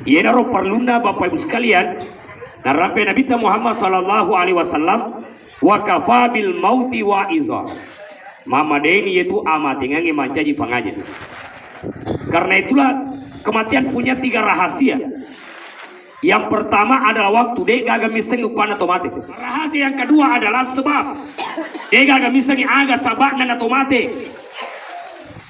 Ieu perluna Bapak Ibu sekalian, narampe Nabi Muhammad sallallahu alaihi wasallam wa kafa bil mauti wa iza. Mama deni itu amatingange mancaji pangaja. Karena itulah kematian punya 3 rahasia. Yang pertama adalah waktu dia gagal miseng upana tomate. Rahasia yang kedua adalah sebab dia gagal miseng aga sabak na tomate.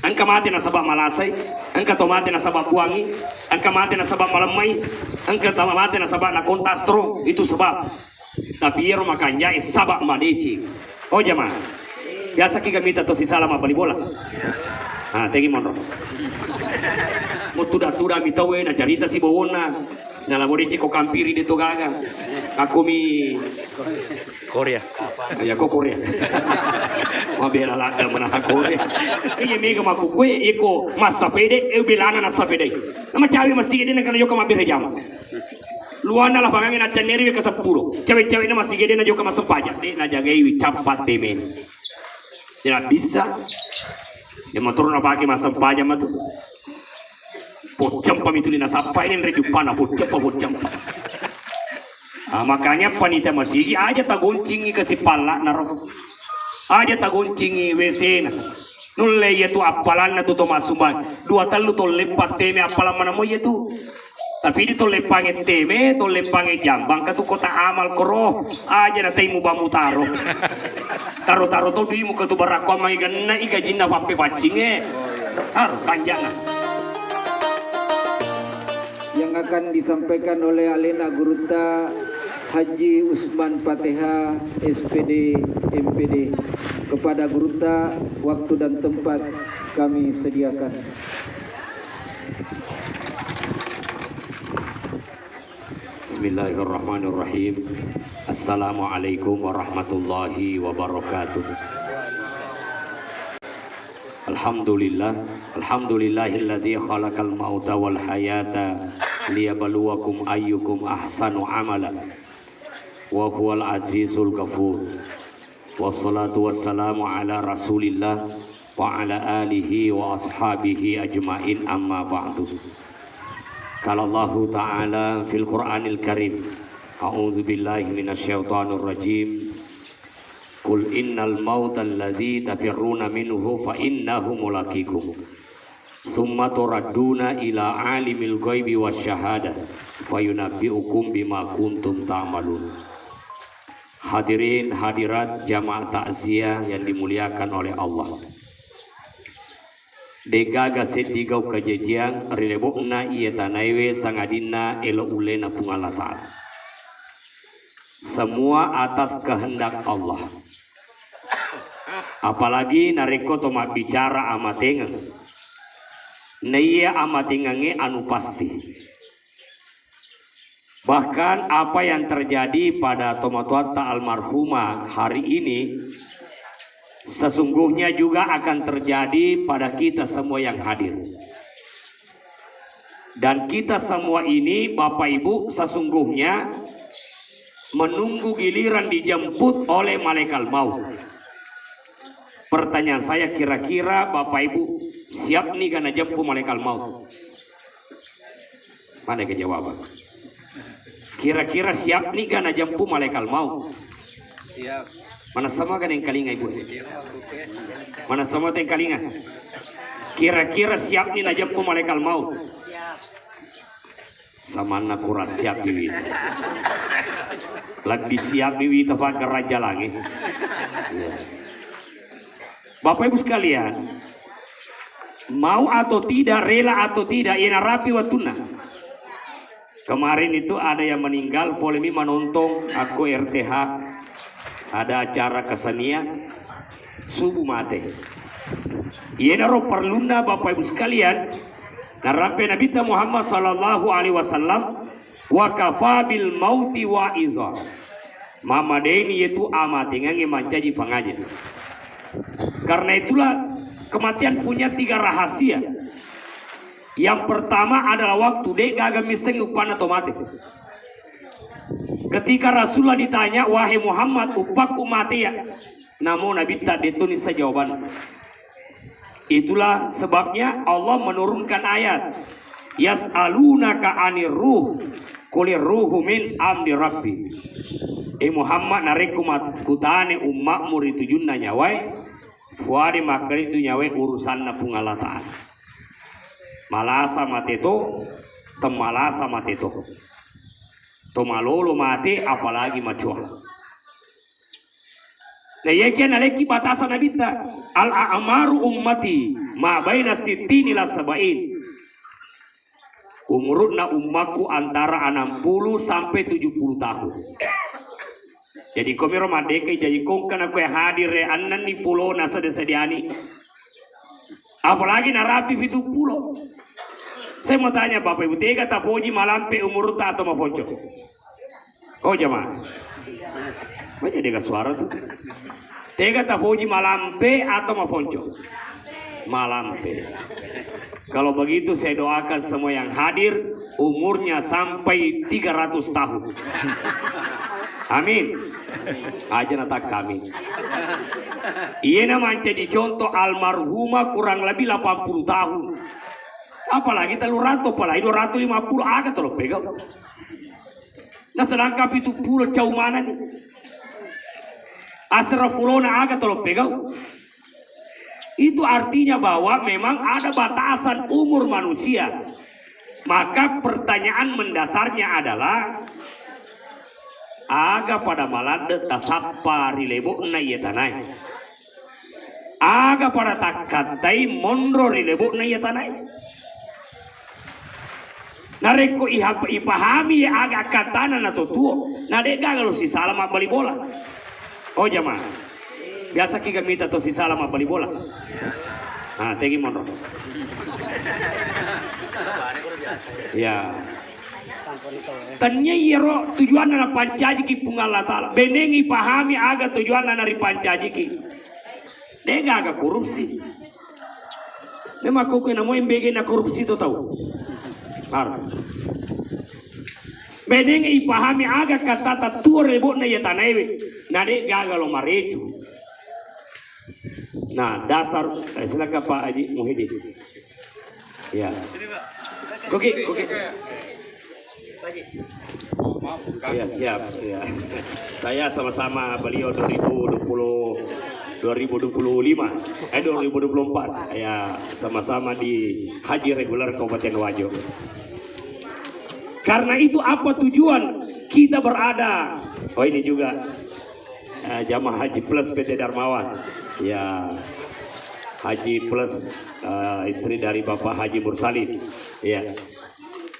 Angka mati na sabab malasay, angka tomate na sabab buangi, angka mati na sabab malamay, angka mati na sabab na kontastro, itu sebab. Tapi yero makanya sabab madeci. Oh jamaah, biasa kita minta to si salam bali bola. Ah, tegi monro. Mutuda-tuda mitawe na cerita si bawona. Nala modici ko kampiri dito gaga. Aku mi Korea. Ya ko Korea. Mabela lada mana Korea. Iya mega makukwe iko masapede e belana na sapede. Nama cawi masih gede na kana yoka mabere jama. Luana la pangange na chaneri we ka 10. Cewek-cewek na masih gede na yoka masampaja. De na jagai wi capat temen. Dia bisa. Dia motor na pakai masampaja matu. Pocampa itu lina sapa ini reju pana pocampa. Makanya panitia masih aja taguncingi kasih pala naro, aja taguncingi WC na, nulle itu apalan na tuh masuban, 2 talu to lepat teme apalan mana mo itu, tapi di to lepange teme, to lepange jambang katu kota amal koro, aja na temu bamutaro, taro to di muka tu barakwa mai ganna iga jinna pape pacinge, har kanjana. Yang akan disampaikan oleh Alena Guruta Haji Usman Pateha SPD MPD. Kepada Guruta waktu dan tempat kami sediakan. Bismillahirrahmanirrahim. Assalamualaikum warahmatullahi wabarakatuh. Alhamdulillahilladzi khalaqal mauta wal hayata liyabluwakum ayyukum ahsanu amala wa huwal azizul ghafur. Wassalatu wassalamu ala Rasulillah wa ala alihi wa ashabihi ajmain, amma ba'du. Qala Allah Ta'ala fil Qur'anil Karim, a'udzu billahi minasyaitonir rajim. Qul innal mauta allazi tafirruna minhu fa innahu mulaqikum summa turadduna ila alimil ghaibi wasyahadah fayunabbiukum bima kuntum ta'malun. Hadirin hadirat jamaah takziah yang dimuliakan oleh Allah. Degaga sedigau kajejiang rilebokna ieu tanaiwe sangadina elo ulena pungala ta'ala. Semua atas kehendak Allah. Apalagi nareko toma bicara amatengeng, naya amatengange anu pasti. Bahkan apa yang terjadi pada tomatuata almarhumah hari ini sesungguhnya juga akan terjadi pada kita semua yang hadir. Dan kita semua ini Bapak Ibu sesungguhnya menunggu giliran dijemput oleh malaikat maut. Pertanyaan saya, kira-kira Bapak Ibu siap nih karena jemput malaikat maut? Mana kejawaban? Kira-kira siap nih karena jemput malaikat maut? Siap. Mana sama kan yang kalinga Ibu? Mana sama yang kalinga? Kira-kira siap nih na jemput malaikat maut? Sama anak kurang siap nih. Lagi siap nih tafak raja langit. Bapak Ibu sekalian, mau atau tidak, rela atau tidak, ina rapi watuna. Kemarin itu ada yang meninggal, volemi menonton aku RTH, ada acara kesenian, subuh mate. Ina ro perluna Bapak Ibu sekalian, narampe Nabi Muhammad sallallahu alaihi wasallam wa kafa bil mauti wa iza. Mama deni itu amatingange mancaji pangaja. Karena itulah kematian punya 3 rahasia. Yang pertama adalah waktu dia gagal miseng upana tomate. Ketika Rasulullah ditanya, wahai Muhammad, upaku mati ya? Namun Nabi tak ditulis jawaban. Itulah sebabnya Allah menurunkan ayat, yas'alunaka 'anir ruh qul ruhu min amri rabbi. Muhammad nareku kutane ummak murid tujunna nyawai fuade makari tu nyawai urusan na pungala ta'ala malasa mateto temalasa mateto to malolo mate apalagi macuah. Nah yakin aleki batasan nabita al a'maru ummati ma baina sittin ila sab'in. Umurna ummaku antara 60 sampai 70 tahun. Jadi kami romadeke jadi kongkan aku hadir anan ni fulo nasa desediani. Apalagi narapi itu pulo. Saya mau tanya Bapak Ibu, tega tapoji malampe umur tak atau mafonco? Oh jamaah, baca dengan suara tuh. Tega tapoji malampe atau mafonco? Malampe. Kalau begitu saya doakan semua yang hadir umurnya sampai 300 tahun. Amin. Aja natak kami. Iya namanya jadi contoh almarhumah kurang lebih 80 tahun. Apalagi telu rato, apalagi 250 agak terlalu pegang. Nah sedangkan itu pulau jauh mana nih? Asrafulona agak terlalu pegang. Itu artinya bahwa memang ada batasan umur manusia. Maka pertanyaan mendasarnya adalah aga pada malade tasapa rilebo na yetanai. Aga pada takatai mondro rilebo na yetanai. Nareko ipahami aga katana na tutuo. Nadega kalau si salama bali bola. Oh jamaah. Biasa kita minta to si salama bali bola. Nah, tegi mondro. Ya. Tanya yero tujuan na pancaji ki pungala tala. Benengi pahami aga tujuan na pancaji ki. Dega aga korupsi. Nema koko na mo imbege na korupsi to tahu. Har. Benengi pahami aga kata tuor rebo na yatanaiwe. Na dega aga lo marecu. Nah dasar silakan Pak Haji Muhyiddin. Ya. Oke. Ya siap ya. Saya sama-sama beliau 2025 2024 ya sama-sama di haji reguler Kabupaten Wajo. Karena itu apa tujuan kita berada? Oh ini juga jamaah Haji Plus PT Darmawan. Ya Haji Plus istri dari Bapak Haji Mursalin. Ya.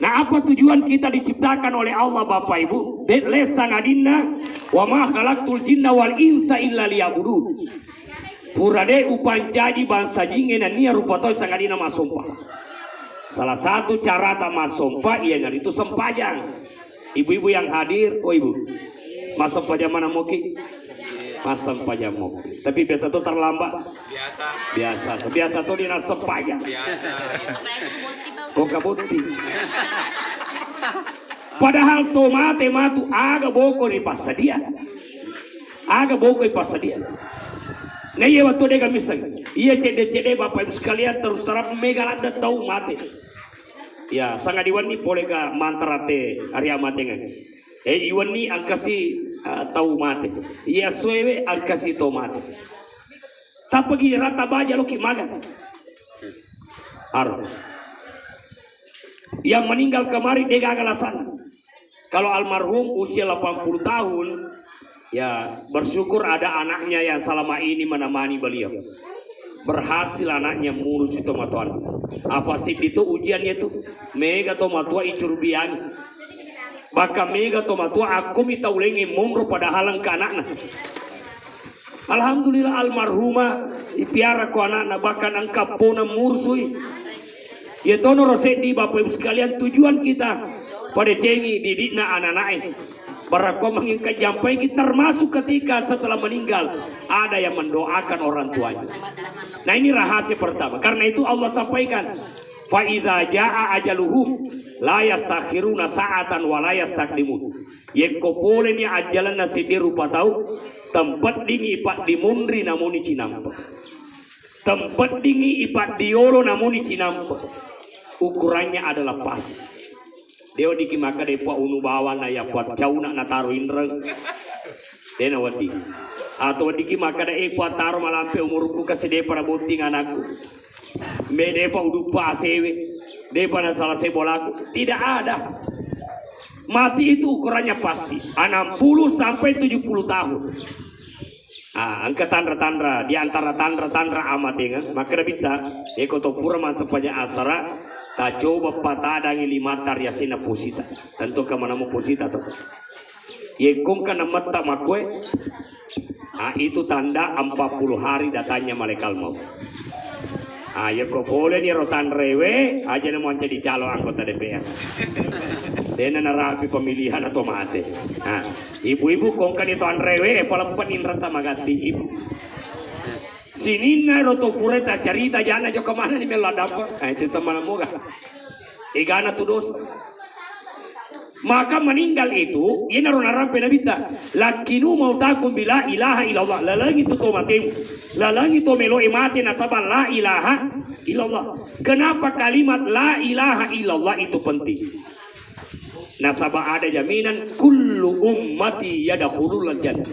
Nah apa tujuan kita diciptakan oleh Allah Bapak Ibu? Lesa ngadinna wa ma khalaqtul jinna wal insa illa liya'budun. Purade upancaji bangsa jingena nia rupatoi sangadina masompa. Salah satu cara tak masompa ia itu sempajang. Ibu-ibu yang hadir, oh ibu, mas sempajang mana moki? Mas sempajang moki. Tapi biasa tuh terlambat. Biasa tuh dina sempajang. Kok kabuti. Padahal tomate matu aga boko di pasadia. Aga boko di pasadia. Nah iya waktu dia misal. Iya cede Bapak Ibu sekalian terus terap megalanda tahu mate. Ya sangat diwan ni boleh ka mantrate Arya mate kan. Iwan ni angkasi tahu mate. Iya suewe angkasi tomate. Tapagi rata baja lo ki maga. Aro. Yang meninggal kemarin dia gagal alasan. Kalau almarhum usia 80 tahun, ya bersyukur ada anaknya yang selama ini menemani beliau. Berhasil anaknya murus itu matuan. Apa sih itu ujiannya itu? Mega tomatua icurbiani. Baka mega tomatua aku minta ulengi mundur pada halang ke anaknya. Alhamdulillah almarhumah ipiara ko anaknya bahkan angka pona mursui. Ya tono rosedi Bapak Ibu sekalian tujuan kita pada cengi didikna anak-anak Barako mengingat jampai kita termasuk ketika setelah meninggal ada yang mendoakan orang tuanya. Nah ini rahasia pertama. Karena itu Allah sampaikan fa idza jaa ajaluhum la yastakhiruna sa'atan wa la yastaqdimun. Yen kopole ni ajalan nasidi rupa tahu tempat dingi ipat dimundri namun cinampa. Tempat dingi ipat diolo namun cinampa. ukurannya adalah pas. Deo diki maka depa unu bawa na ya buat jauh nak taruh indreng. Dena wadi. Atau diki maka da buat taruh malampe umurku kasih depa na bunting anakku. Me depa udupa asewe. Depa na salah sebolaku. Tidak ada. Mati itu ukurannya pasti. 60 sampai 70 tahun. Angka tandra-tandra di antara tandra-tandra amatenga maka da bita eko to furman sepanjang asara ta coba patadangi limatar yasina posita tentu ka mana mo posita to ye kong kana matta makwe itu tanda 40 hari datanya malaikat maut. Ya ko fole ni rotan rewe aja na mau jadi calon anggota DPR. Dena narapi pemilihan atau mate. Ibu-ibu kong kan itu anrewe palapan inrata magati ibu. Sinina roto fureta cerita jana jo kemana ni meladapa. Itu sama namoga. Igana tu dosa. Maka meninggal itu, ini narampe nabita. Lakinu mautakum bila ilaha illallah. Lalangi tu tomatemu. Lalangi to melo emate nasabah la ilaha illallah. Kenapa kalimat la ilaha illallah itu penting? Nasabah ada jaminan kullu ummati yadkhulul jannah.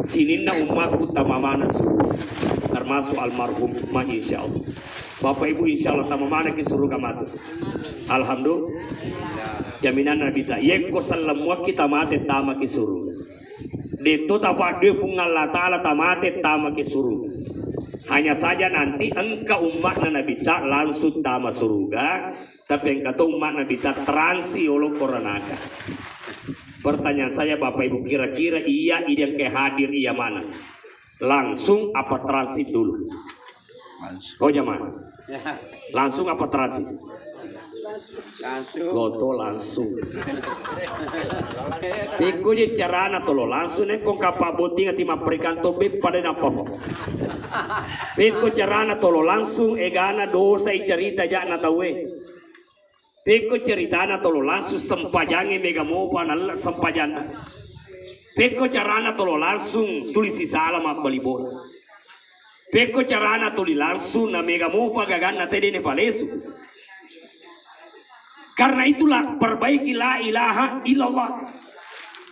Sininna ummaku tamamana surga. Termasuk almarhum ma insyaallah. Bapak Ibu insyaallah tamamana ke surga matu. Alhamdulillah. Jaminan Nabi ta yekko sallamwa kita mate tama ke surga. Dito tapa de fungal taala tamate tama ke surga. Hanya saja nanti engkau umat Nabi ta langsung tama surga. Tapi engkau umat Nabi ta transi oleh koronada. Pertanyaan saya Bapak Ibu kira-kira iya yang ke hadir iya mana? Langsung apa transit dulu? Oh jamaah. Langsung apa transit? Goto langsung. Piku je carana tolo langsung ne kong kapaboting ati maperikan tobe pada napomo. Piku carana tolo langsung egana dosa i cerita jana tawe. Piku ceritana tolo langsung sempajange mega mova nalla sempajana. Piku carana tolo langsung tulisi salam balibon. Piku carana tuli langsung na mega mova gagana tedene palesu. Karena itulah perbaiki la ilaha illallah.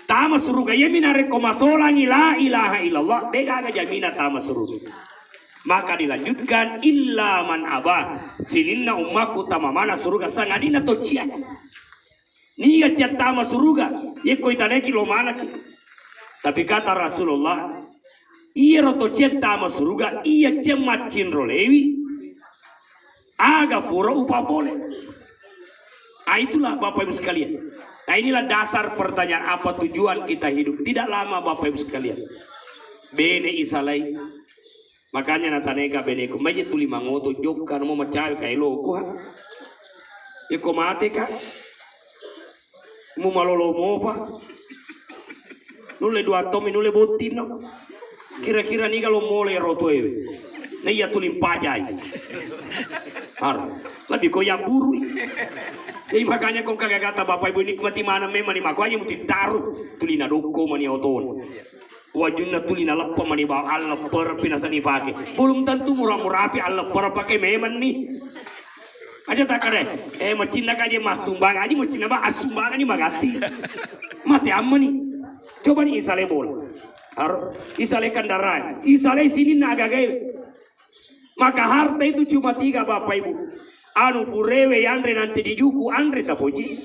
Tama suruga yemina rekomasolangi la ilaha illallah. Dega aga jamina tama suruga. Maka dilanjutkan illa man abah. Sininna ummaku tamamana suruga sangadina tocia. Niga cia tama suruga. Yeko itaneki lo manaki. Tapi kata Rasulullah. Iya roto cia tama suruga. Iya cia macin rolewi. Aga fura upa boleh. Itulah Bapak Ibu sekalian. Inilah dasar pertanyaan apa tujuan kita hidup. Tidak lama Bapak Ibu sekalian. Bene isalai. Makanya nataneka bene ko maji tuli mangoto jok kan mo macawi kay loko ha. Iko mate ka. Mo malolo mo pa. Nule dua tomi nule botino. Kira-kira ni kalau mole roto ewe. Na iya tuli pajai. Har. Lebih ko yang buru. Jadi makanya kong kagak kata Bapak Ibu nikmati mana memang ni makanya mesti taruh tulina doko mani oton. Wajunna tulina leppa mani bawa Allah per pinasa nifake. Belum tentu murah-murah api Allah per pakai memang nih. Aja tak kade. Macina kaje mas sumbang aja macina ba asumbang ni magati. Mati amma nih. Coba nih isale bola. Har isale kendaraan. Isale sini naga gaya. Maka harta itu cuma 3 Bapak Ibu. Anu furewe andre nanti dijuku andre tapoji.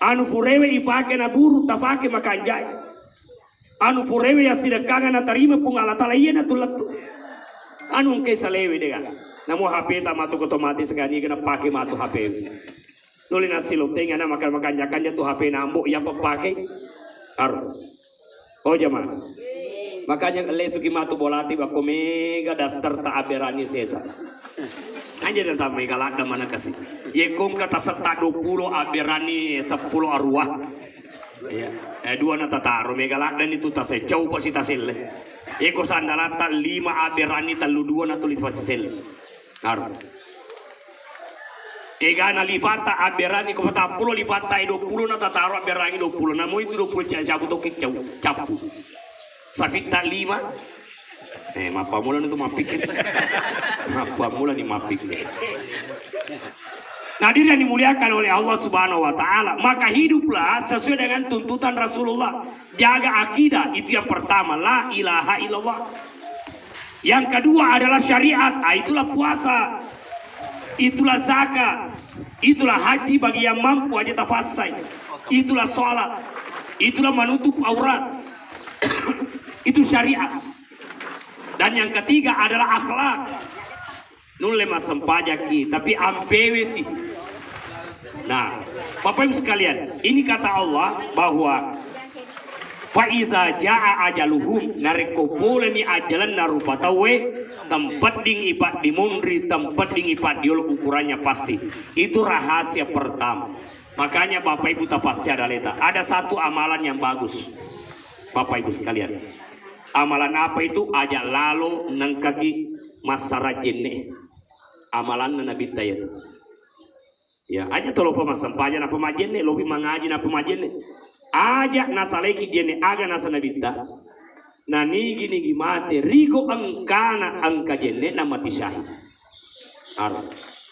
Anu furewe ipake na buru tafake makanjai. Anu furewe ya sidakaga na tarima pung alatala iya na tulatu. Anu ke salewe dega. Namu HP ta matu otomatis gani kena pake matu HP. Nuli na siloteng na makan kanja tu HP nambo ya papake. Ar. Oh jamaah. Makanya lesuki matu bolati bako mega dastar ta aberani sesa. Aja dan tak megalak dan mana kasih. Yekong kata serta 20 aberani 10 arwah. Ya, 2 nata taruh megalak dan itu tak secau pasti tasel. Eko sandalata 5 aberani talu 2 nata tulis pasti sel. Taruh. Ega na lipata aberani ko pata 10 lipata 20 nata taruh aberani 20. Namo itu 20 cabu to kicau capu. Safita 5. Mapa mula itu mapik. Mapa mula ni mapik. Nadir yang dimuliakan oleh Allah Subhanahu wa taala, maka hiduplah sesuai dengan tuntutan Rasulullah. Jaga akidah, itu yang pertama, la ilaha illallah. Yang kedua adalah syariat, itulah puasa, itulah zakat, itulah haji bagi yang mampu aja tafasai, itulah sholat, itulah menutup aurat. Itu syariat. Dan yang ketiga adalah akhlak. Nulle masempajaki, tapi ampewe sih. Nah, Bapak Ibu sekalian, ini kata Allah bahwa faiza jaa ajaluhum, nareko ni ajalan narupatawe, tempat ding ipat dimundri, tempat ding ipat diol, ukurannya pasti. Itu rahasia pertama. Makanya Bapak Ibu tapasya daleta, ada satu amalan yang bagus. Bapak Ibu sekalian, amalan apa itu? Aja lalu nangkaki masara jenne. Amalan Nabi Tayyib. Ya, aja tolo pa masampajan apa majenne, lofi mangaji apa majenne. Aja nasaleki jenne aga nasa Nabi ta. Nani gini mate rigo angkana angka jenne na mati syahid. Ar.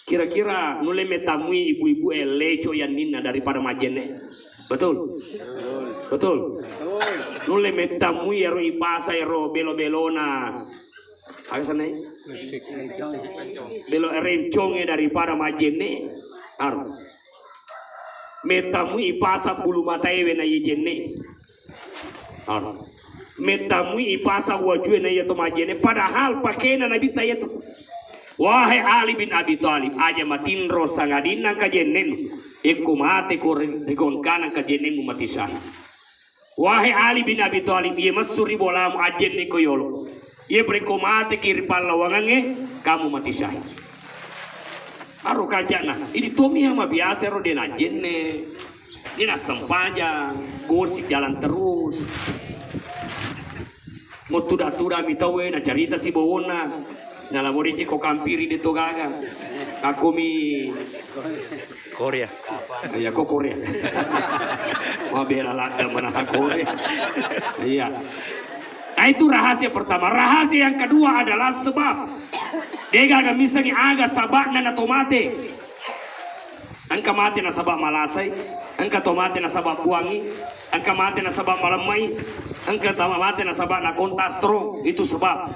Kira-kira nule metamui ibu-ibu eleco yang nina daripada majenne. Betul? Betul. Nule metamui ero ipasa ero belo-belona. Aga sana belo remconge daripada majenne. Ar. Metamu ipasa bulu mata ewe na yejenne. Ar. Metamu ipasa wajue na yeto majenne. Padahal pakena Nabi Tayyib. Wahai Ali bin Abi Thalib, aja matinro sangadin nang kajennen. Iku mate ko rigonkan nang kajennen mati syahid. Wahai Ali bin Abi Thalib, ye masuri bolam ajenne ko yolo. Ye prekomate kiri palawangange kamu mati syahid. Aru kajana, ini tomi sama biasa ro dena jenne, dena sempaja, gosip jalan terus. Mau tuda mitawe na cerita si bawona, na lamorici ko kampiri de togaga, aku mi Korea, ya kok Korea, wabela lada mana Korea, iya. Nah itu rahasia pertama. Rahasia yang kedua adalah sebab. Dega agak misalnya agak sabak na tomate. Angka mati na sabak malasay. Angka tomate na sabak buangi. Angka mati na sabak malamay. Angka mati na sabak na kontastro. Itu sebab.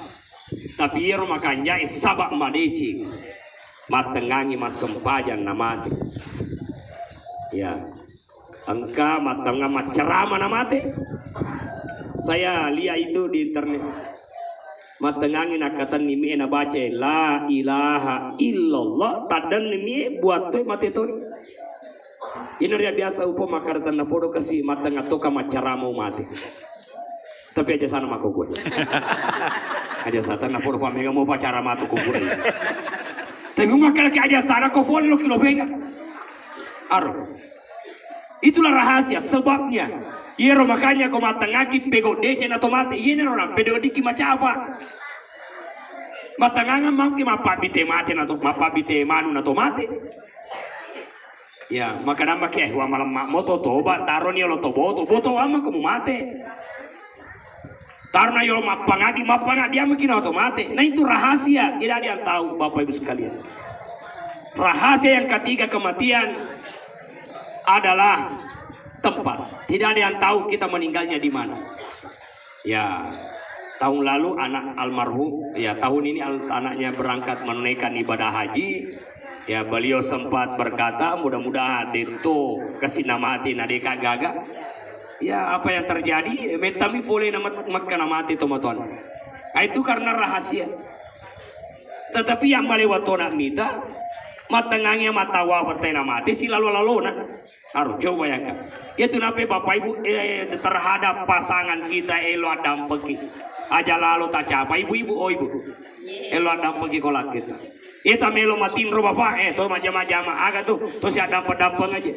Tapi yero makanya sabak madeci. Matengangi masempajan na mati. Ya. Angka matengah macerama na mati. Saya lihat itu di internet. Matengangin akatan nimi na baca la ilaha illallah tadan nimi buat tuh mati tuh. Ini dia biasa upo makaratan na podo kasih mateng atau kamacara mau mati. Tapi aja sana makukun. Aja satan na podo pamega mau pacara matu kukun. Tapi makar ke aja sana kau follow kilo vega. Aro. Itulah rahasia sebabnya. Yero makanya kau matangaki pego dece na tomate yene ora pego diki macapa matangangan mangki mapabite mate na to mapabite manu na tomate ya makana make wa malam moto toba taroni lo toboto boto ama kamu mate tarna yo mapangadi dia mungkin otomate. Nah itu rahasia tidak ada yang tahu Bapak Ibu sekalian. Rahasia yang ketiga kematian adalah tempat. Tidak ada yang tahu kita meninggalnya di mana. Ya, tahun lalu anak almarhum, ya tahun ini anaknya berangkat menunaikan ibadah haji. Ya beliau sempat berkata mudah-mudahan itu kasih nama hati nadeka gaga. Ya apa yang terjadi? Metami foley nama makan nama hati teman-teman. Nah, itu karena rahasia. Tetapi yang melewatona mita matengangnya mata wafat nama hati si lalu-lalu nah. Harus coba bayangkan. Itu nape Bapak Ibu terhadap pasangan kita elo adam pergi. Aja lalu tak capa ibu-ibu oh ibu. Elo adam pergi kolak kita. Itu melo matin ro Bapak to majama-jama aga tuh si adam pedampang aja.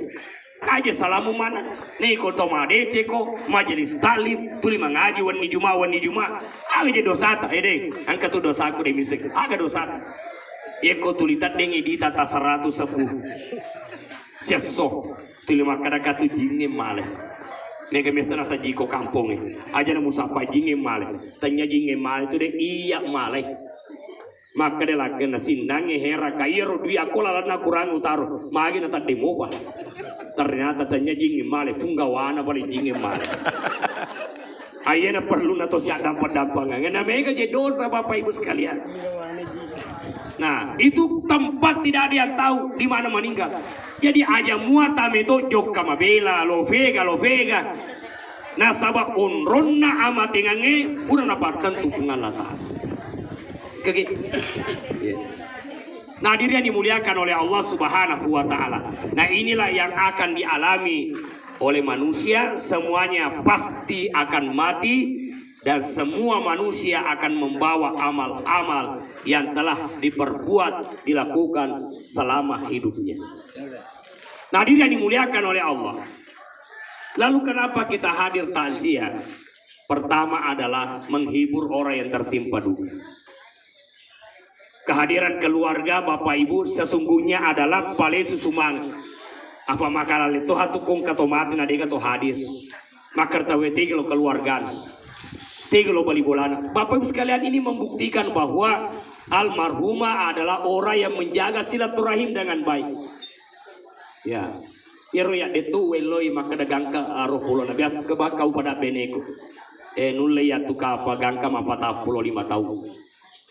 Aja salamu mana? Nih ko tomade ceko majelis talim tuli mengaji wani juma. Aga je dosa ta deh. Angka tuh dosaku deh misik. Aga dosa ta. Eko tulitat dengi di tata 110. Siaso tulima kadakatu jinge male nega mesana sa jiko kampung aja na musapa jinge male tanya jinge male itu deh iya male maka de laki na sindange hera kairo dui akola lana kurang utaro magi na tadi mova ternyata tanya jingi male funggawana balik jingi male ayana perlu na to siya dampak-dampak nga mega je dosa Bapak Ibu sekalian. Nah itu tempat tidak ada yang tahu di mana meninggal. Jadi aja muatam itu jok kamabela lo vega nah sabab onronna amatengange pura napatan tufungan latar kege. Nah diri yang dimuliakan oleh Allah Subhanahu wa Ta'ala. Nah inilah yang akan dialami oleh manusia, semuanya pasti akan mati dan semua manusia akan membawa amal-amal yang telah diperbuat dilakukan selama hidupnya. Nah diri yang dimuliakan oleh Allah. Lalu kenapa kita hadir takziah? Pertama adalah menghibur orang yang tertimpa duka. Kehadiran keluarga Bapak Ibu sesungguhnya adalah palesu sumang. Apa makalah itu hatu kong katomati nadega to hadir. Makar tawe tigelo keluarga. Tigelo bali bolana. Bapak Ibu sekalian ini membuktikan bahwa almarhumah adalah orang yang menjaga silaturahim dengan baik. Ya. Iro ya detu weloi maka dagang ka rofulo na bias kebakau pada beneko. Nulle ya tuka apa gangka ma 45 tahun.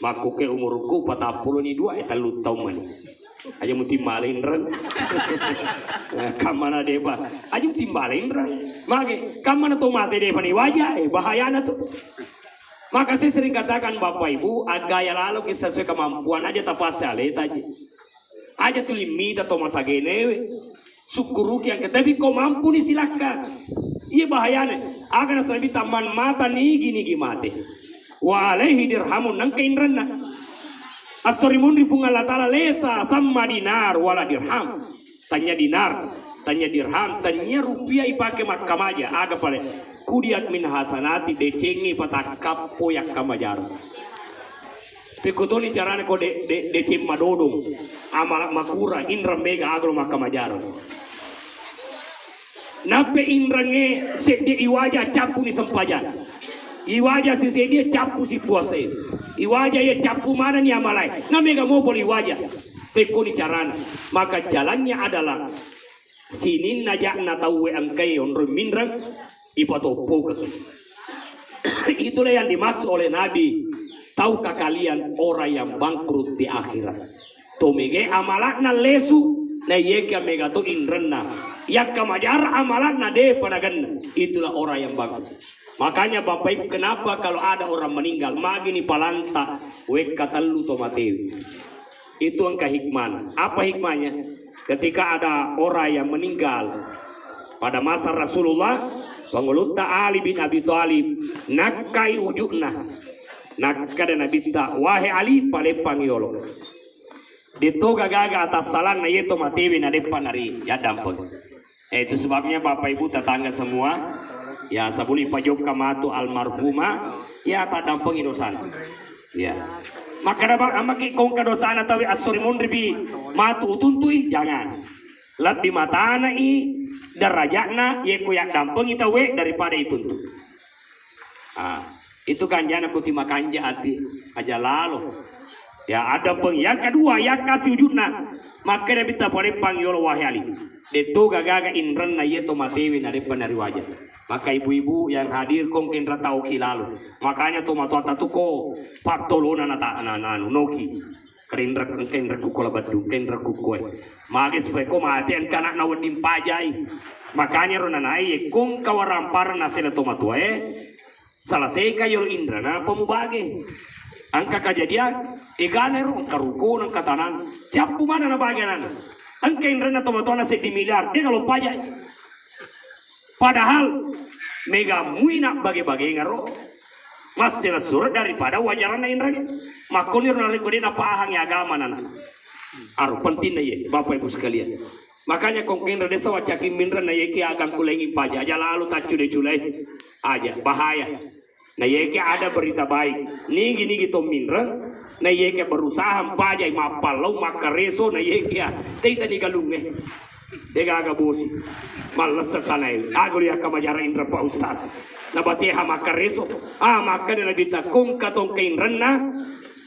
Maku ke umurku 42 eta lu tahun mani. Aja muti malin reng. Kamana deba. Aja muti malin reng. Mage kamana to mate deba ni wajah bahayana tuh. Maka saya sering katakan Bapak Ibu gaya lalu sesuai kemampuan aja tapasale aja. Aja tu limita to masagene. Syukuruk yang tapi kau mampu nih silahkan. Iya bahayanya. Agar nasabi taman mata nih gini mate. Wa alaihi dirhamun nang kainranna. Asorimun ripunga Allah Ta'ala lesa sama dinar wala dirham. Tanya dinar, tanya dirham, tanya rupiah ipake makam aja. Aga pale kudiat min hasanati decengi patakap poyak kamajar. Pekotoni carane ko decem madodong. Amalak makura indra mega aglo makam ajar. Nape indrange sedih iwaja capu ni sempajan. Iwaja si dia capu si puasa. Iwaja ya capu mana ni amalai. Na mega mau poli iwaja. Teko ni carana. Maka jalannya adalah sinin najak na tahu angkai onro mindrang ipatopoka. Itulah yang dimaksud oleh Nabi. Tahukah kalian orang yang bangkrut di akhirat? Tomege amalakna lesu na yeka mega to indranna. Yang kamajar amalakna de panaganna. Itulah orang yang bangkrut. Makanya Bapak Ibu kenapa kalau ada orang meninggal magini palanta wek katalu tomatewi. Itu angka hikmah. Apa hikmahnya? Ketika ada orang yang meninggal pada masa Rasulullah, pengulutta Ali bin Abi Thalib nakai ujukna. Nakada Nabi ta wahai Ali palepang yolo. Dito gaga atas salan na yeto matewi na depan hari ya dampeng. Itu sebabnya Bapak Ibu tetangga semua ya sabuli pajok kamatu almarhumah ya tak dampeng dosan. Ya. Maka dapat amaki kong kadosan atau asori mundribi matu utuntui jangan. Lebih matana i derajatna ye kuyak dampeng itawe daripada itu. Itu kanjana kutima kanja ati aja lalu. Ya ada peng yang kedua yang kasih wujudna maka dia minta boleh panggil wahai Ali. Itu gaga indran na yeto matewi na depan dari wajah. Maka ibu-ibu yang hadir kong indra tahu lalu. Makanya tuh matu atatuko patolona nata nanu noki. Kerindra kukola badu kerindra kukoe. Magi supaya ko mati an kanak na wadim pajai. Makanya rona nai kong kawarampar na sila tomatua salah seka yol indra na pemubage. Angka kejadian iganero karuko ng katanan capu mana na bagian angka indra na tomatua na 7 miliar dia kalau pajai. Padahal mega muina bagi-bagi ngaro masih surat daripada wajaran indra makonir nalikonin apa ahang agama nana aru penting ya Bapak Ibu sekalian. Makanya kongkin desa wacaki minra na yeki agang kulengi paja aja lalu tacu de culai aja bahaya. Na yeki ada berita baik nih gini gitu minra na yeki berusaha paja mapalau makareso na yeki ya tita ni galunge dega aga bosi malas setanai agul ya kamajara indra pa ustaz na bateha makareso maka na bita kung katong kain renna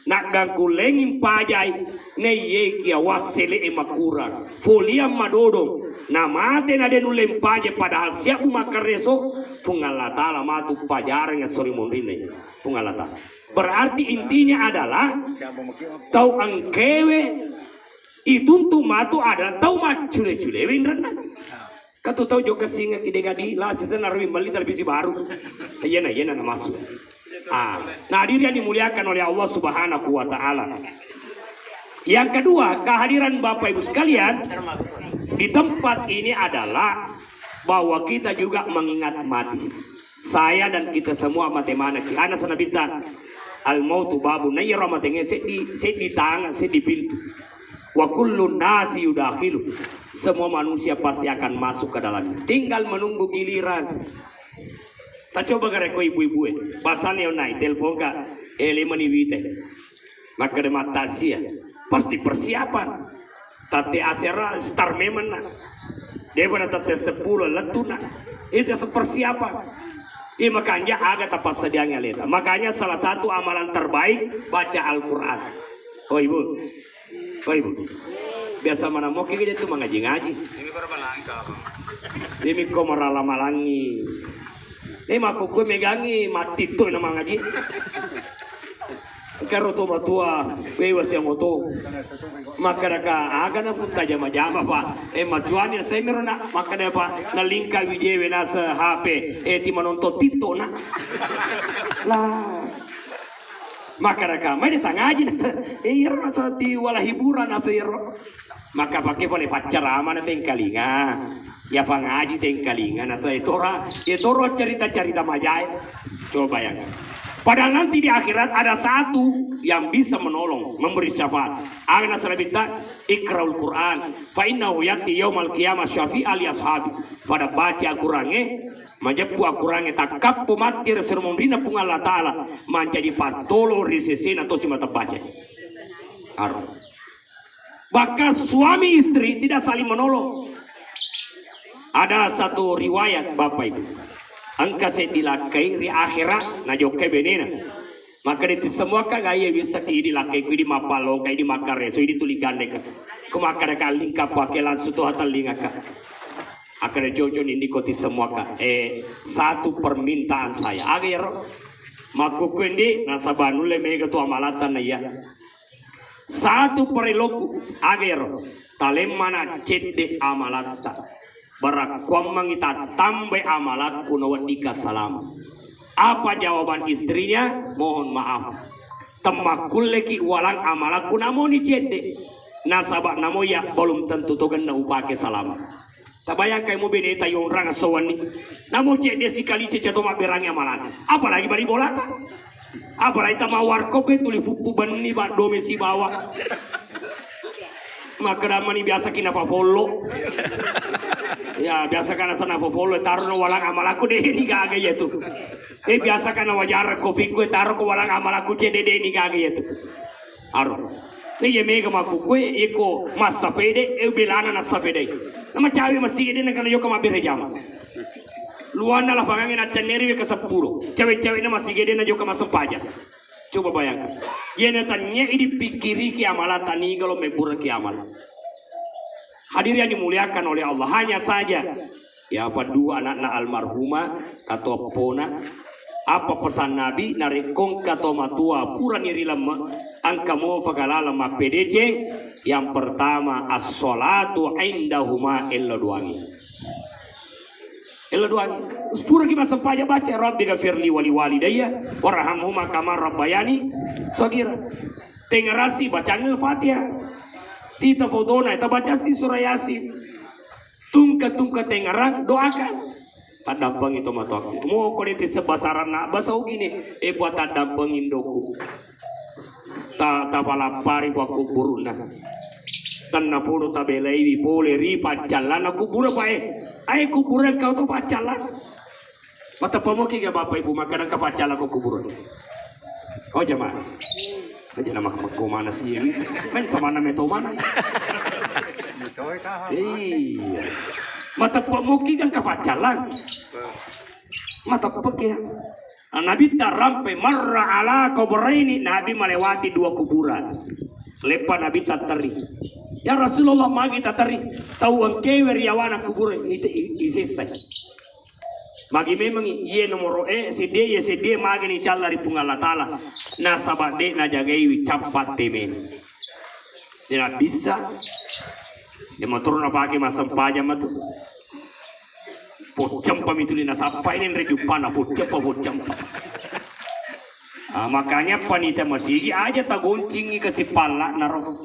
nak gangkulengin pajai ne ye kia wasele e makurang folia madodong na mate na denulem paje padahal siapu makareso fungala taala matu pajarang ya sori mondine fungala taala. Berarti intinya adalah tau angkewe ituntu matu adalah tau macule-cule winrana. Katu tau juga singa kide gadi la season arwi bali televisi baru. Iya na masuk. Nah hadirin yang dimuliakan oleh Allah Subhanahu wa taala. Yang kedua, kehadiran Bapak Ibu sekalian di tempat ini adalah bahwa kita juga mengingat mati. Saya dan kita semua mati mana ki ana sanabita al mautu babu nayra matenge di tangan di pintu. Wa kullu nasi yudakhilu. Semua manusia pasti akan masuk ke dalamnya. Tinggal menunggu giliran. Tak coba gareko ibu-ibu pasane onai telepon ka lima ni wite. Maka de matasia pasti persiapan. Tate asera star memang. Dia pada tate 10 letuna. Itu persiapan. Makanya agak tapas sedianya leta. Makanya salah satu amalan terbaik baca Al-Quran. Oh ibu. Biasa mana mau kita itu mengaji-ngaji. Ini kau merala-malangi. Ini maku gue megangi mati tuh nama ngaji. Karo to matua, bewas yang oto. Maka daka aga na punta jama-jama pak. Majuan yang saya merona maka dia pak nalingka wijewe nasa HP. Ti manonton tito na. Lah. Maka daka may ngaji nasa. Iro nasa ti wala hiburan nasa iro. Maka pakai boleh pacar aman teng kalinga. Ya pangaji teng kalinga nasa itoro cerita-cerita majai. Coba bayangkan. Padahal nanti di akhirat ada satu yang bisa menolong, memberi syafaat. Agna salabita ikraul Quran. Fa innahu yati yaumal qiyamah syafi'a li ashabi. Pada baca Al-Qur'ange, majepu Al-Qur'ange takap pumatir sermondina pung Allah Ta'ala menjadi patolo risesen atau si mata baca. Bahkan suami istri tidak saling menolong. Ada satu riwayat Bapak Ibu. Angka saya dilakai di akhirat na jokai benena. Maka itu semua kagaya bisa ki dilakai ku di mapalong kai di makare so di tuligane ka. Kumakara ka lingka pakai langsung tuh hatal lingaka. Akhirnya jojo ini koti semua ka. Satu permintaan saya. Agero makukundi nasabanule mega tu amalatan na ya. Satu periloku agero talemana cedde amalata. Barakwam mangita tambe amalakku nawadika salam. Apa jawaban istrinya? Mohon maaf. Temakul leki walang amalakku namoni cedde. Nasabak namo ya belum tentu togan na upake salam. Tabayang kay mo bineta yung rang sawani. Namo cedde sikali cece to maberangi amalan. Apalagi bari bolata. Apalagi tamawar kope tuli fupu bani ba domesi bawa. Maka damani biasa kina follow. Ya biasa karena sana follow taruh no walang amalaku deh ini gaga ya tuh. Biasa karena wajar kopi gue taruh ke walang amalaku cede deh ini gaga ya tuh. Aro. Ini mega maku gue iko mas sapede belana na sapede. Nama cawe masih ini karena yo kama berjama. Luana lapangan na caneri ke 10. Cewek-cewek na masih gede na yo kama sempaja. Coba bayangkan. Yena tanya ini pikiri kiamalan tani kalau membura kiamal. Hadir yang dimuliakan oleh Allah, hanya saja ya apa dua anak-anak almarhumah atau pona apa pesan Nabi narikong kato matua pura niri lama angka mo fagalala ma PDC yang pertama as-salatu indahuma illa duangi sepura kita sempaja baca Rabbi ghafirli wali walidayya warhamhuma kama rabbayani sagira tengarasi bacaan al-Fatihah. Tita fotona kita baca si surah Yasin. Tungka tengarang doakan. Tadampang itu matok. Mau kau itu sebasaran nak basau gini. Buat tadampangin doku. Ta falapari wa kuburuna. Tanna foto tabelai bi pole ripa jalan aku kubur bae. Ai kuburan kau tu facalan. Mata pamoki ga bapak ibu makanan ka facalan aku kuburan. Oh jemaah. Aja nama kau mana sih ini? Main sama nama itu mana? Iya. Mata pemuki kan kefacalan. Mata pek ya. Nabi tarampe marra ala kubraini, Nabi melewati 2 kuburan. Lepas Nabi tatari, ya Rasulullah magi tatari, tahu angkewe riawana kuburan itu isesai. Magi memang iya nomor CD magi ni calari pungala tala, na sabade na jagai capat temen. Dia bisa, dia motor na pakai masam pajam tu. Pocampa itu lina sampai ini regu panah pocampa. Makanya panita masih aja taguncingi ke si pala naro,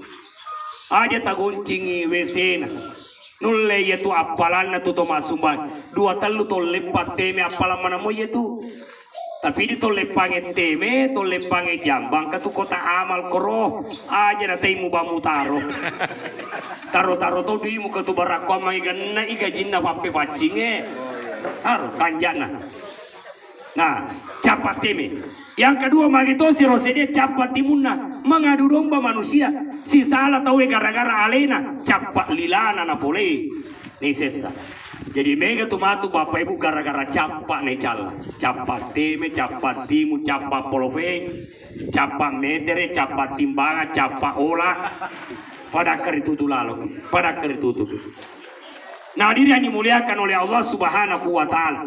aja taguncingi WC na, nulle yaitu apalan na tu masumban, 2 talu to lepat teme apalan mana mo yaitu, tapi di to lepange teme, to lepange jambang, katu kota amal koro, aja na temu bamutaro. Taro to di muka tu barakwa mangigan na igajin na pape pacinge, haro kanjana. Nah, capat teme. Yang kedua magito si Rosedia capat timunna, mengadu domba manusia. Si salah tahu gara-gara alena capat lilana na pole. Nih sesa. Jadi mega tu matu bapak ibu gara-gara capat nih cala. Capat teme, capat timu, capat polove, capat metere, capat timbangan, capat olah. Pada keritutu lalu, pada keritutu. Nah, diri yang dimuliakan oleh Allah Subhanahu wa Ta'ala.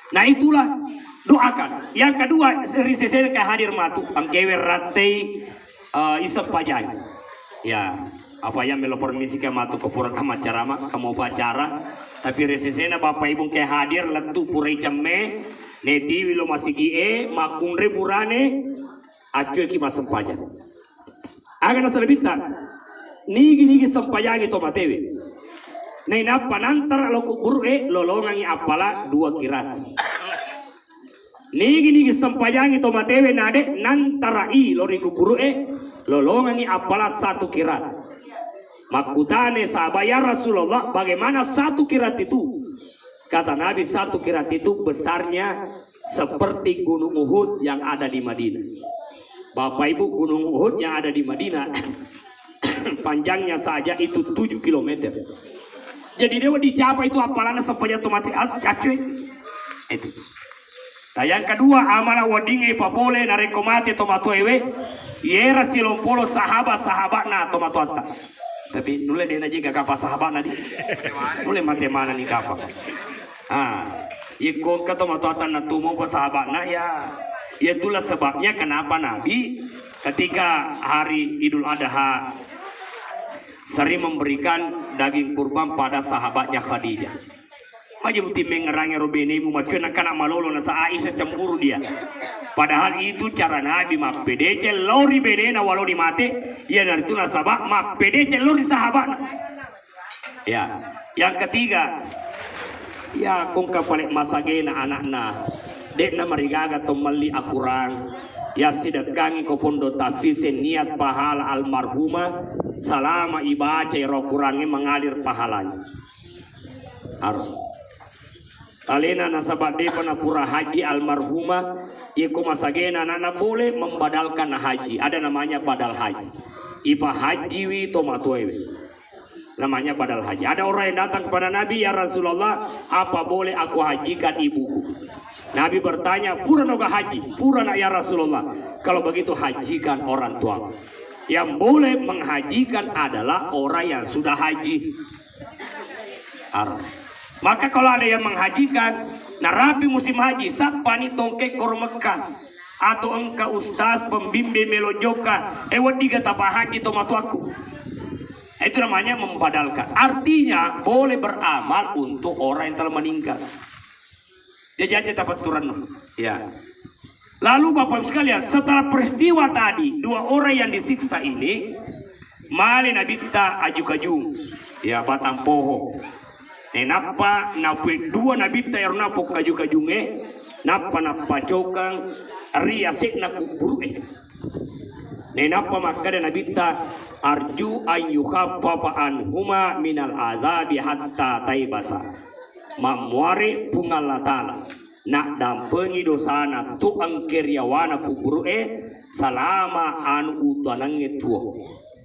Nah, itulah doakan. Yang kedua, risesen ke hadir matu, angkewe ratei isap pajai. Ya, apa yang melo permisi ke matu ke pura kama carama, kamu pacara. Tapi risesena bapak ibu ke hadir letu purai cemme, neti wilo masih kie, makungre burane, acuh ki masam pajai. Agan asal bita, nigi sampayangi tomatewe. Nei napa nantar lo kuburu lolongangi apala 2 kirat. Nigi sampayangi tomatewe nade nantara lori kuburu lolongangi apala 1 kirat. Makutane sahabat ya Rasulullah, bagaimana 1 kirat itu? Kata Nabi 1 kirat itu besarnya seperti gunung Uhud yang ada di Madinah. Bapak Ibu, gunung Uhud yang ada di Madinah panjangnya saja itu 7 km. Jadi dia dicapai itu apalana sampai tomate as cacuy itu. Nah yang kedua amala wadinge papole na rekomate tomato ewe yera silompolo sahabat na tomato atta. Tapi nule dia najiga kapa sahabat nadi. Nule mate mana ni kapa. Ikon ka tomato atta na tumo pa sahabat na ya. Itulah sebabnya kenapa Nabi ketika hari Idul Adha sering memberikan daging kurban pada sahabatnya Khadijah. Wajib mengerangi robene mu macuna kana malolo na sa Aisyah cemburu dia. Padahal itu cara Nabi ma pedece lori bedena walau di mate ya dari itu nasabah ma pedece lori sahabat. Ya, yang ketiga ya kung kapalik masagena anakna dek na marigaga tomali akurang ya sidat kangi ko pondo tafise niat pahala almarhumah selama ibaca ro kurangnya mengalir pahalanya. Alena nasabat de panapura haji almarhumah iko masagena nana boleh membadalkan haji. Ada namanya badal haji. Ipa haji wi tomatoewe. Namanya badal haji. Ada orang yang datang kepada Nabi, ya Rasulullah, apa boleh aku hajikan ibuku? Nabi bertanya, furanoga haji, furana ya Rasulullah. Kalau begitu hajikan orang tua. Yang boleh menghajikan adalah orang yang sudah haji. Maka kalau ada yang menghajikan, narapi musim haji, sapani tongke kor Mekah, atau engkau ustaz pembimbing melojoka, diga tapa haji tomatu aku. Itu namanya membadalkan. Artinya boleh beramal untuk orang yang telah meninggal. Dia jadi tafaturan. Ya. Lalu Bapak sekalian, setelah peristiwa tadi, 2 orang yang disiksa ini, mali Nabi ta aju-kajung, ya batang poho. Napa napui 2 Nabi ta ernapo kaju-kajunge, napa cokang riasik na kuburu Napa makada Nabi ta arju an yukhaffafa anhuma minal azabi hatta taibasa. Mamuare pungalatala nak dampengi dosana tu angkeriawana kuburu salama anu utanange tuo.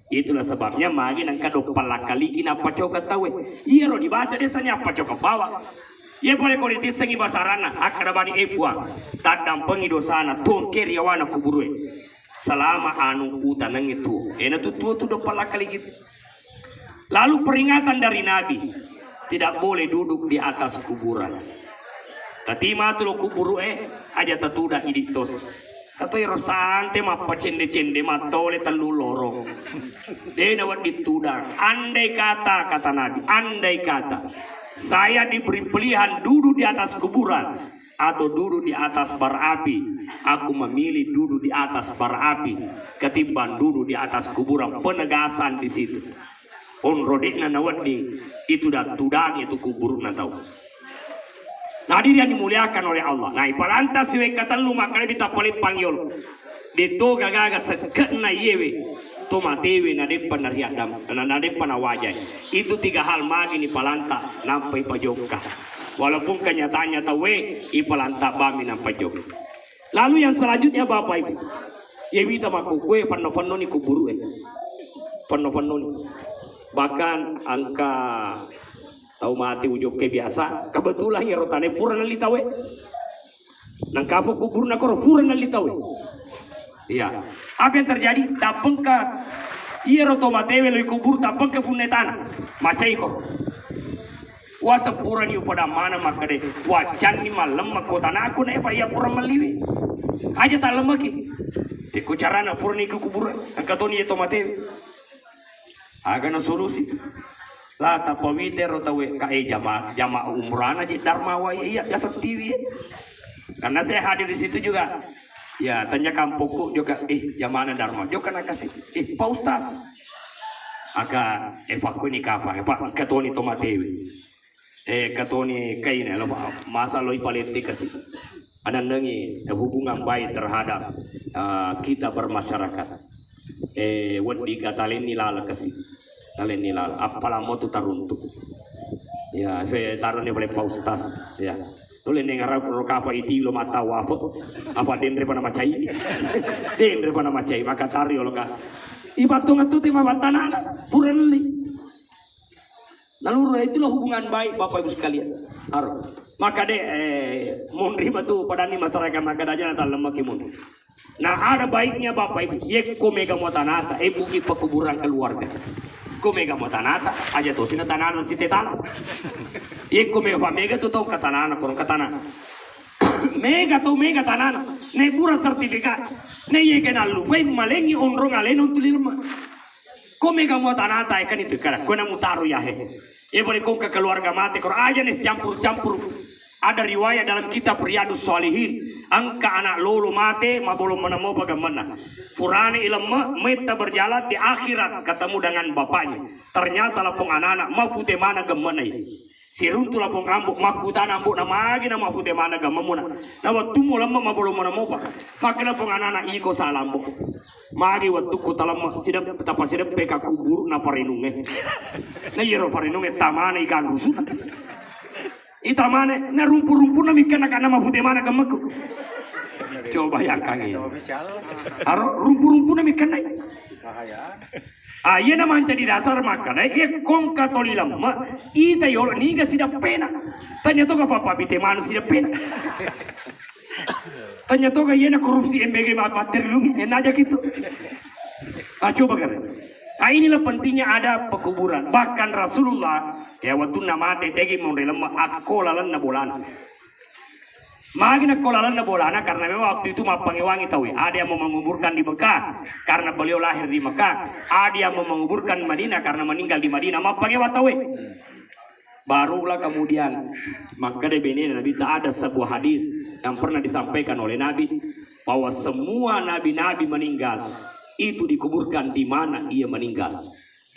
Itulah sebabnya magi nang kado palakaligi na pacoka tawe. Iya ro dibaca desanya pacoka bawa. Ye boleh ko ti sengi basarana akada bani epuang tadam pengi dosana ton keri awana kuburue selama anu utanang itu ena tu tua tu dopala kali gitu. Lalu peringatan dari Nabi tidak boleh duduk di atas kuburan. Tatima tu lo kuburu aja tatuda idiktos. Kato iro sante ma pacende-cende ma tole telu lorong. Dena wat ditudar. Andai kata Nabi, andai kata saya diberi pilihan duduk di atas kuburan atau duduk di atas bara api, aku memilih duduk di atas bara api ketimbang duduk di atas kuburan. Penegasan di situ. On rodekna nawadi itu dah tudang itu kubur na tahu. Nah diri yang dimuliakan oleh Allah. Nah ipalantas we kata lu makanya kita paling panggil. Dito gagaga seket na yewe. Tomatewe na depan dari Adam na depan wajah. Itu tiga hal magi ni palanta nampai pajokka. Walaupun kenyataannya tahu ipalanta bami nampai jok. Lalu yang selanjutnya Bapak Ibu. Yewi tamaku kue fano-fano ni kuburu fano-fano ni. Bahkan angka tahu mati ujung ke biasa kebetulan ya rotane furan litawe nang kafu kubur na koro furan litawe. Iya, apa yang terjadi? Tapengka iya rotomatewe lo kubur tapengka funetana macai kor wasa puran yu pada mana makade wajan ni malam makota na aku na ya puran maliwi aja tak lemaki di kucarana puran iku kubur angkatoni ya tomatewe aga na solusi lah tapawite rotawe ka jama umrana di Dharma iya dasar TV karena saya hadir di situ juga. Ya, tanya kampungku juga, jamana Dharma, juga nak kasih, Pak Ustaz, agak evaku ni kapa, Pak katoni tomatewi, katoni kainnya, masa loi politik kasih, ada nengi hubungan baik terhadap kita bermasyarakat, wedi katalen nilala kasih, talen nilala, apalah mau tu taruntuk, ya, saya taruh ni boleh Pak Ustaz, ya. Tole nengarap rokapa iti lo mata wafo apa dendre pana macai dendre pana macai maka tario lo ka ibatung atu tema batana purali lalu itu lo hubungan baik Bapak Ibu sekalian aro maka de mondri batu pada ni masyarakat maka aja nata lemaki mondri. Nah ada baiknya Bapak Ibu yekko mega motanata buki pekuburan keluarga ko mega motanata aja to sina tanana si tetala yekko mega tu tau katanana kono katana mega tanana ne bura sertifikat ne yeke na lu fai malengi onro ngale non tulilma ko mega motanata kan itu kala ko na mutaru ya he boleh kong ke keluarga mati kor aja nih campur ada riwayat dalam kitab Riyadus Shalihin angka anak lolo mati ma belum menemu bagaimana Furane ilmu meta berjalan di akhirat ketemu dengan bapaknya. Ternyata lapong anak-anak mafute mana gemenai. Siruntu lapong ambuk makutan ambuk nama lagi nama mafute mana gememuna. Na waktu mu lama ma belum menemu pak. Maka lapong anak-anak iko salambuk. Magi waktu ku talam sidap betapa sidap peka kubur na farinunge. Na yero farinunge tamane ikan rusut. Itamane na rumpur-rumpur na mikana kana mafute mana gemeku. Coba bayangkan ini. Aro rumpur-rumpur na mikanai. Iya na jadi dasar makanai. Kong katolilam ma ita yolo niga sida pena. Tanya toga papa bite manu sida pena. Tanya toga iya na korupsi MBG materi lungi aja gitu. Coba kan. Inilah pentingnya ada pekuburan. Bahkan Rasulullah ya waktu nama tegi monrelam aku lalan na bolan. Magina kolalan na bolana karena memang waktu itu Mapangewangi tahu ada yang mau menguburkan di Mekah karena beliau lahir di Mekah, ada yang mau menguburkan Madinah karena meninggal di Madinah. Mapangewa tahu barulah kemudian maka de bini Nabi tak ada sebuah hadis yang pernah disampaikan oleh Nabi bahwa semua nabi-nabi meninggal itu dikuburkan di mana ia meninggal.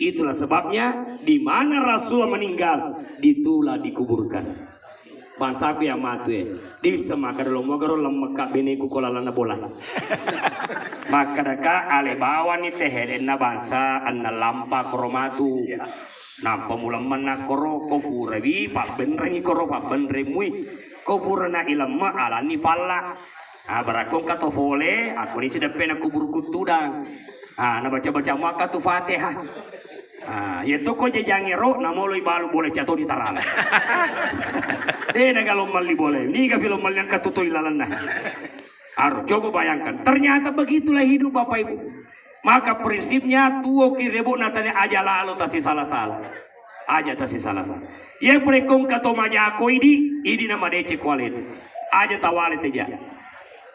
Itulah sebabnya di mana Rasulullah meninggal ditulah dikuburkan. Bangsaku yang matu di semaka dalam magaro lemaka bini kukolalana bola. Maka daka ale bawa ni teheren na bangsa anna lampa koromatu. Nampa mulam mana koro kofurabi pak benrengi koro pak benremui kofurana ilamma ala ni falla. Barakong katofole aku ni sudah pena kubur kutudang. Na baca-baca maka tu Fatihah. Ya toko jejangero namolo ibalu boleh jatuh di tarala. Kalau mali boleh. Ini ka film mali yang katutoy lalan nah. Coba bayangkan. Ternyata begitulah hidup Bapak Ibu. Maka prinsipnya tuo kirebo natanya aja lalu tasi salah-salah. Aja tasi salah-salah. Ya prekong katomaja ako ini nama dece kualit. Aja tawale teja.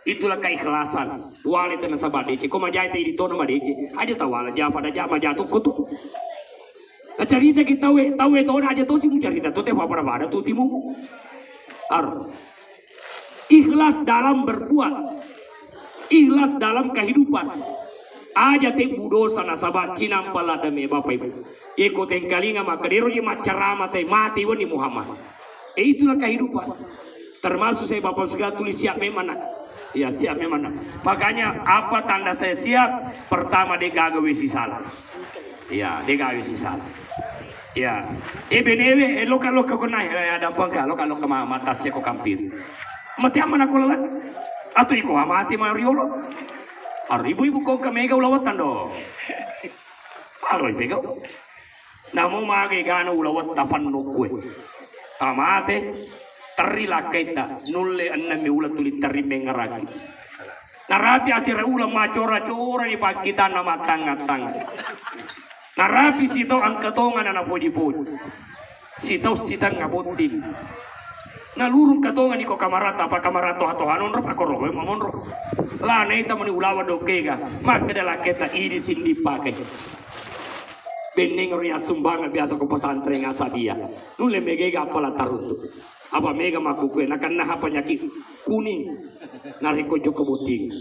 Itulah keikhlasan. Wale tena sabadece. Ko majai te di tono madece. Aja tawala jafa da jama jatuh kutu. Na cerita kita tawe tona aja to si mu cerita to te fa para bada tu timu. Ikhlas dalam berbuat. Ikhlas dalam kehidupan. Aja te budo sana sabat cinampala dame Bapak Ibu. Eko tengkalinga makadero je macarama te mati wani Muhammad. Itulah kehidupan. Termasuk saya Bapak segala tulis siap memang. Ya siap memang. Makanya apa tanda saya siap? Pertama dia gagal wisi salah. Ya dia gagal wisi salah. Ya. Benewe lokal kena ada apa enggak lokal mata saya kok kampir. Mati aman aku lelah. Atau iko amati mariolo. Ibu-ibu kau kamega ulawatan do. Ibu. Namo mage gano ulawat tapan nukwe. Tamate. Tarila kita nulle annami ula tuli tari mengaragi. Narapi asira ula macora-cora di pakita nama tanga-tanga. Narapi sito ang katongan na puji-puji. Sito sitang ngabutin. Nalurung katongan iko kamarata pa kamarato hatohanon ro ako ro mamon ro. Lana ita mani ulawa do kega magdala kita idi sindi pakai. Beneng ria sumbangan biasa ko pesantren asadia. Nulle megega apala taruntu. Apa mega makukue nakan nah apa nyaki kuning nariko joko buting.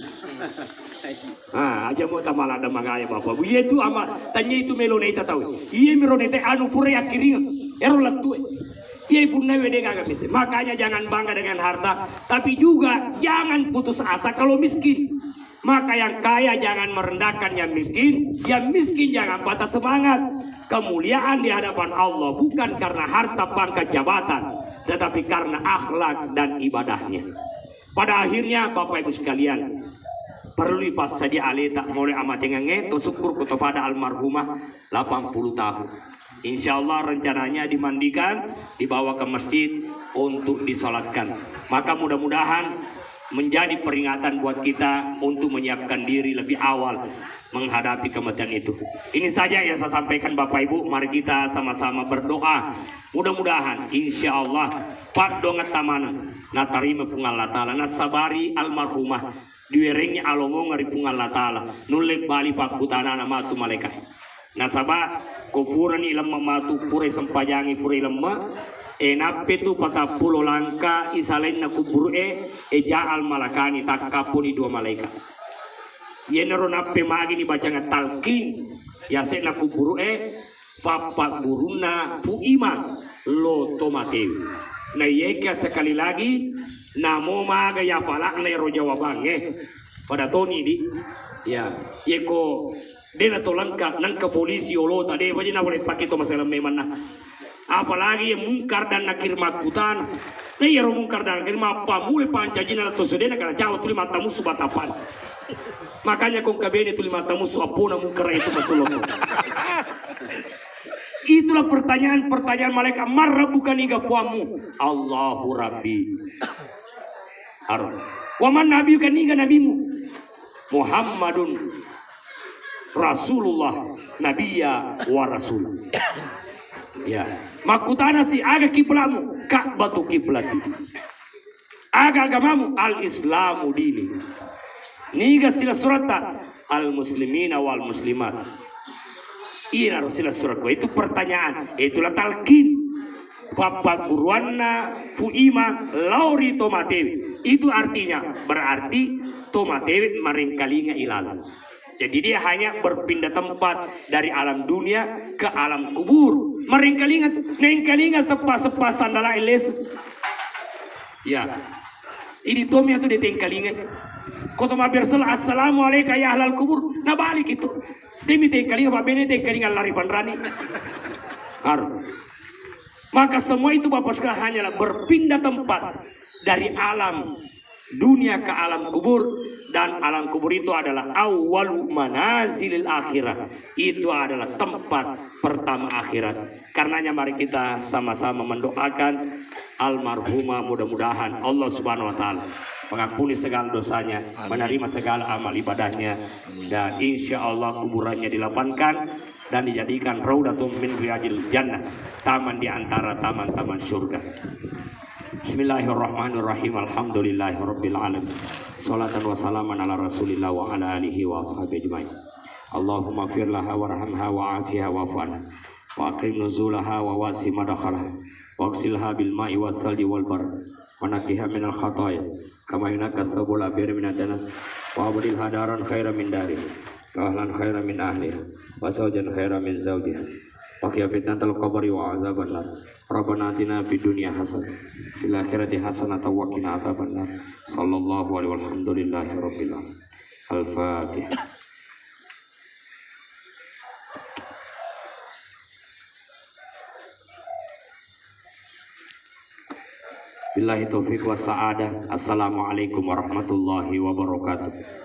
Aja mau tamala ada mangaya Bapak. Iya itu ama tanya itu melone ita tahu. Iya meronete anu fure akiringa. Ero latue. Iya pun nawe dega bisa. Makanya jangan bangga dengan harta, tapi juga jangan putus asa kalau miskin. Maka yang kaya jangan merendahkan yang miskin jangan patah semangat. Kemuliaan di hadapan Allah bukan karena harta pangkat jabatan, tetapi karena akhlak dan ibadahnya. Pada akhirnya Bapak Ibu sekalian, perlu pas saja aleta mulai amat yang to syukur kepada almarhumah 80 tahun. Insya Allah rencananya dimandikan, dibawa ke masjid untuk disolatkan. Maka mudah-mudahan menjadi peringatan buat kita untuk menyiapkan diri lebih awal menghadapi kematian itu. Ini saja yang saya sampaikan Bapak Ibu. Mari kita sama-sama berdoa. Mudah-mudahan insya Allah Pak dongat tamana na tarima pung Allah Ta'ala na sabari almarhumah diwerengnya alongo ngari pung Allah Ta'ala nulle bali pak putana na matu malaikat na sabah kufurani lemma matu pure sempajangi pure lemma nape tu 40 langkah isalain na kubur jaal malakani takapuni 2 malaikat. Yenero nape magi ni baca talqin ya se na kuburu papa guruna puima lo tomate. Na yeka sekali lagi namo maga ya falak na ro jawaban pada toni di ya yeko dena tolangka nangka polisi olo tade wajina boleh pakai to masalah memang apalagi yang mungkar dan nakir makutan na yero mungkar dan nakir apa mulai pancajina to sedena kana jawa tuli matamu subatapan. Makanya kong kabene tuli matamu suapuna mungkar itu masuloko. Itulah pertanyaan malaikat marra bukan iga fuamu Allahu Rabbi. Wa man nabi kan iga nabimu Muhammadun Rasulullah Nabiya wa Rasul. Ya, makutana si aga kiblamu Ka'batu kiblati. Aga agamamu al-Islamu dini. Niga sila surata al-muslimina wal muslimat. Ina sila surat itu pertanyaan. Itulah talqin. Papa guruanna fuima lauri tomatewi. Itu artinya berarti tomatewi maringkalinga ilala. Jadi dia hanya berpindah tempat dari alam dunia ke alam kubur. Maringkalinga nengkalinga sepa sandala eles. Ya. Ini tomnya tuh di tengkalinga. Koto mabersel assalamualaikum ya ahlal kubur. Nah balik itu. Demi tengkalinga Pak Bene tengkalinga lari panrani. Maka semua itu Bapak sekalian hanyalah berpindah tempat dari alam dunia ke alam kubur, dan alam kubur itu adalah awwalu manazilil akhirat. Itu adalah tempat pertama akhirat. Karenanya mari kita sama-sama mendoakan almarhumah, mudah-mudahan Allah Subhanahu wa taala mengampuni segala dosanya, menerima segala amal ibadahnya, dan insya Allah kuburannya dilapangkan dan dijadikan raudatum min riyadil jannah, taman di antara taman-taman surga. Bismillahirrahmanirrahim. Alhamdulillahirabbil alamin. Sholatan wa salaman ala Rasulillah wa ala alihi wa ashabihi ajmain. Allahumma ighfir laha warhamha wa afiha wa'fu anha wa aqim nuzulaha wa wasi madakhalha wa ghsilha bil ma'i was salji wal bar wa naqiha minal khataaya kama yunaqqa as-sabul abir minad danas wa abdil hadaran khairan min dari wa ahlan khairan min ahliha wa zawjan khairan min zawjiha wa qina fitnatal qabri wa azaban nar. Rabbana atina fid dunya hasanah fil akhirati hasanah wa qina adzaban nar. Sallallahu alaihi walhamdulillahi rabbil alamin. Al-Fatihah. Billahi taufiq wa sa'adah. Assalamualaikum warahmatullahi wabarakatuh.